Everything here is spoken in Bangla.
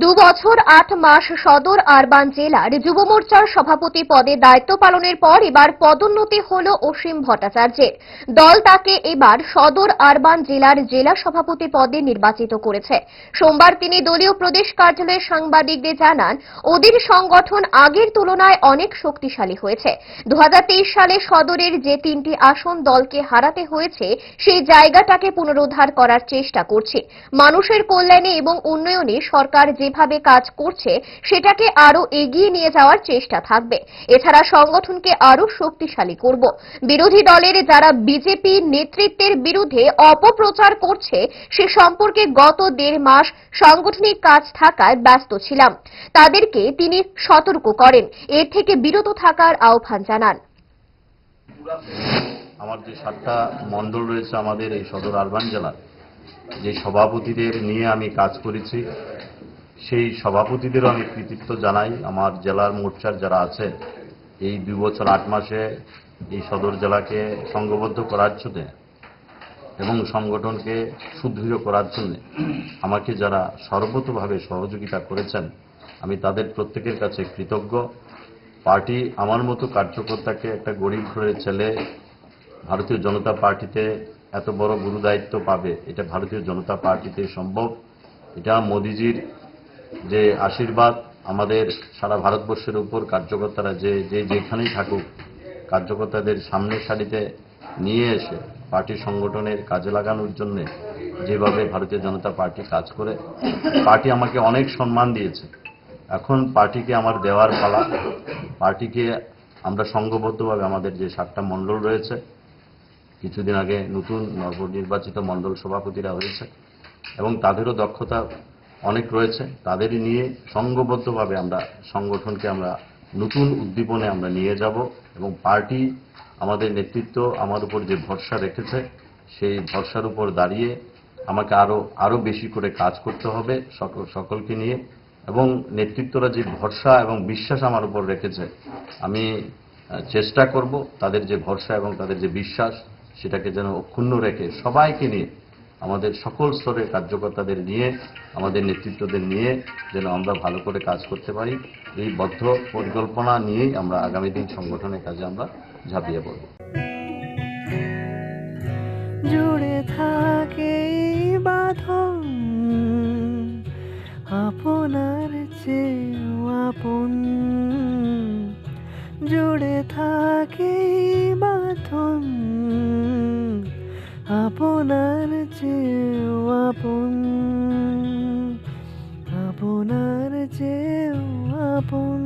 ২ বছর ৮ মাস সদর আরবান জেলার যুব মোর্চার সভাপতি পদে দায়িত্ব পালনের পর এবার পদোন্নতি হল অসীম ভট্টাচার্যের। দল তাকে এবার সদর আরবান জেলার জেলা সভাপতি পদে নির্বাচিত করেছে। সোমবার তিনি দলীয় প্রদেশ কার্যালয়ে সাংবাদিকদের জানান, ওদের সংগঠন আগের তুলনায় অনেক শক্তিশালী হয়েছে। ২০২৩ সালে সদরের যে ৩টি আসন দলকে হারাতে হয়েছে, সেই জায়গাটাকে পুনরুদ্ধার করার চেষ্টা করছে। মানুষের কল্যাণে এবং উন্নয়নে সরকার যেভাবে কাজ করছে সেটাকে আরো এগিয়ে নিয়ে যাওয়ার চেষ্টা থাকবে। এছাড়া সংগঠনকে আরো শক্তিশালী করব। বিরোধী দলের যারা বিজেপি নেতৃত্বের বিরুদ্ধে অপপ্রচার করছে সে সম্পর্কে গত ১.৫ মাস সাংগঠনিক কাজ থাকায় ব্যস্ত ছিলাম। তাদেরকে তিনি সতর্ক করেন, এর থেকে বিরত থাকার আহ্বান জানান। আমার যে 7টা মণ্ডল রয়েছে আমাদের এই সদর আরবান জেলার, যে সভাপতিদের নিয়ে আমি কাজ করেছি, সেই সভাপতিদেরও আমি কৃতিত্ব জানাই। আমার জেলার মোর্চার যারা আছে, এই 2 বছর 8 মাসে এই সদর জেলাকে সংঘবদ্ধ করার জন্য এবং সংগঠনকে সুদৃঢ় করার জন্য আমাকে যারা সর্বতোভাবে সহযোগিতা করেছেন, আমি তাদের প্রত্যেকের কাছে কৃতজ্ঞ। পার্টি আমার মতো কার্যকর্তাকে, একটা গরিব ঘরের ছেলে ভারতীয় জনতা পার্টিতে এত বড় গুরুদায়িত্ব পাবে, এটা ভারতীয় জনতা পার্টিতে সম্ভব। এটা মোদিজির যে আশীর্বাদ, আমাদের সারা ভারতবর্ষের উপর কার্যকর্তারা যেখানেই থাকুক, কার্যকর্তাদের সামনের সারিতে নিয়ে এসে পার্টি সংগঠনের কাজে লাগানোর জন্য যেভাবে ভারতীয় জনতা পার্টি কাজ করে, পার্টি আমাকে অনেক সম্মান দিয়েছে। এখন পার্টিকে আমার দেওয়ার পালা। পার্টিকে আমরা সংঘবদ্ধভাবে আমাদের যে 7টা মণ্ডল রয়েছে, কিছুদিন আগে নতুন নবনির্বাচিত মণ্ডল সভাপতিরা হয়েছে এবং তাদেরও দক্ষতা অনেক রয়েছে, তাদেরই নিয়ে সংঘবদ্ধভাবে আমরা সংগঠনকে আমরা নতুন উদ্দীপনে আমরা নিয়ে যাব এবং পার্টি আমাদের নেতৃত্ব আমার উপর যে ভরসা রেখেছে, সেই ভরসার উপর দাঁড়িয়ে আমাকে আরো বেশি করে কাজ করতে হবে সকলকে নিয়ে। এবং নেতৃত্বরা যে ভরসা এবং বিশ্বাস আমার উপর রেখেছে, আমি চেষ্টা করব তাদের যে ভরসা এবং তাদের যে বিশ্বাস, সেটাকে যেন অক্ষুণ্ণ রেখে সবাইকে নিয়ে, আমাদের সকল স্তরের কার্যকর্তাদের নিয়ে, আমাদের নেতৃত্বদের নিয়ে যেন আমরা ভালো করে কাজ করতে পারি। এই বদ্ধ পরিকল্পনা নিয়েই আমরা আগামী দিন সংগঠনের কাজে আমরা ঝাঁপিয়ে পড়ব। জুড়ে থাকে বাঁধন আপনার চেয়েও আপন, জুড়ে থাকে বাঁধন আপনার চেয়েও আপন, আপনার চেয়েও আপন।